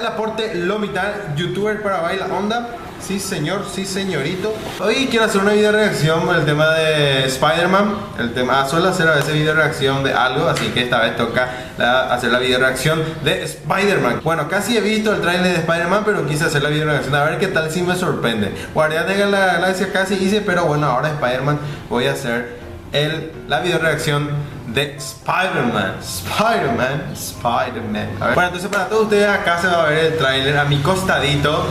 Rafael Aporte Lomitar, youtuber para Baila Onda. Sí señor, sí señorito. Hoy quiero hacer una video reacción por el tema de Spider-Man. Suelo hacer a veces video reacción de algo, así que esta vez toca hacer la video reacción de Spider-Man. Bueno, casi he visto el trailer de Spider-Man, pero quise hacer la video reacción a ver qué tal si me sorprende. Guardianes de la Galaxia casi hice, pero bueno, ahora Spider-Man voy a hacer la video reacción de Spider-Man. A ver. Bueno, entonces para todos ustedes acá se va a ver el tráiler a mi costadito,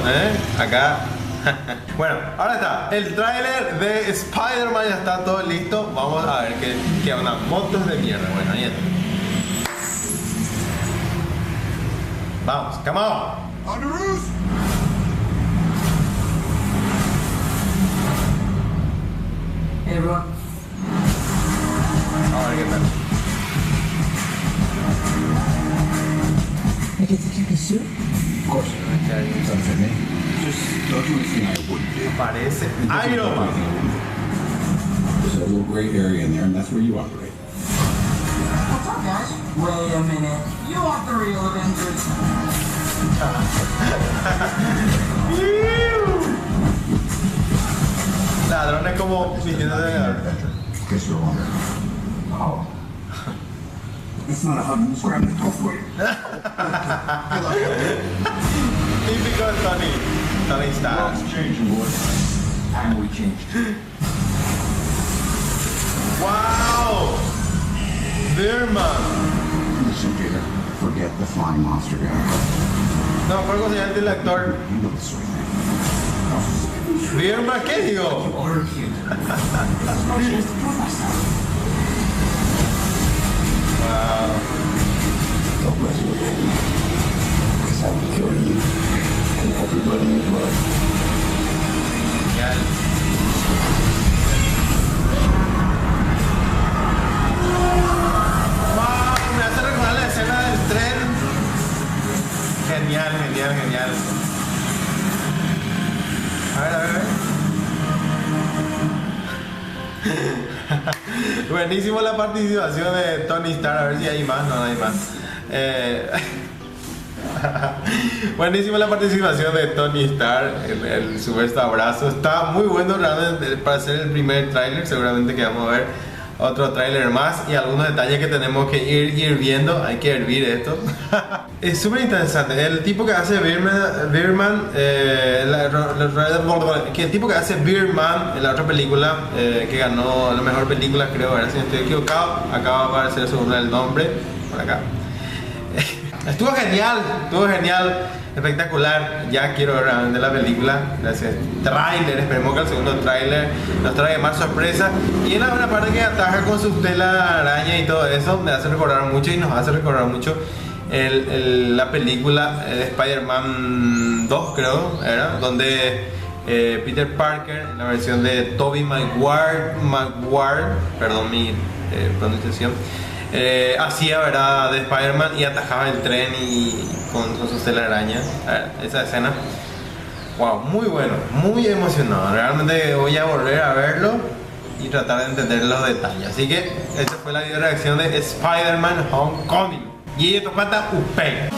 acá. Bueno, ahora está el tráiler de Spider-Man, ya está todo listo. Vamos a ver qué onda. Motos de mierda. Bueno, ahí está. Vamos, come on. Hey everyone. Vamos a ver qué tal. I get to keep the suit? Of course. It's up to me. Just don't do anything I wouldn't do. Parece Iron Man. There's a little gray area in there, and that's where you operate. What's up, guys? Wait a minute. You want the real Avengers? Ladrones como vistiéndose de ladrón. Guess you're wondering. Oh. It's not a hug. I'm just grabbing the toe for you. Típico de Tony Stark. World's changing, boys. And we changed. Wow! Beerman. Listen, Peter. Forget the flying monster guy. No, ¿cuál cosa se llama el actor? You know the sort of thing. Beerman, ¿qué digo? Or cute. Wow. Don't mess with me. Because I will kill you. And everybody you love. Genial. Wow, me hace recordar la escena del tren. Genial. A ver. Buenísimo la participación de Tony Stark. A ver si hay más. No hay más. Buenísima la participación de Tony Stark, el super abrazo. Está muy bueno realmente para ser el primer tráiler. Seguramente que vamos a ver otro tráiler más y algunos detalles que tenemos que ir viendo. Hay que hervir esto. Es súper interesante. El tipo que hace Beerman, el tipo que hace Beerman en la otra película que ganó la mejor película, creo, si no estoy equivocado, acaba de aparecer sobre el nombre por acá. Estuvo genial, espectacular. Ya quiero ver realmente la película. Gracias. Tráiler, esperemos que el segundo tráiler nos traiga más sorpresa. Y en la buena parte que ataja con su tela araña y todo eso, me hace recordar mucho y nos hace recordar mucho la película de Spider-Man 2, creo, era, donde Peter Parker, en la versión de Tobey Maguire, perdón mi pronunciación, hacía, ¿verdad?, de Spider-Man y atajaba el tren y con su telaraña. A ver, esa escena, wow, muy bueno, muy emocionado. Realmente voy a volver a verlo y tratar de entender los detalles. Así que esta fue la video reacción de Spider-Man Homecoming. Y esto pata upé.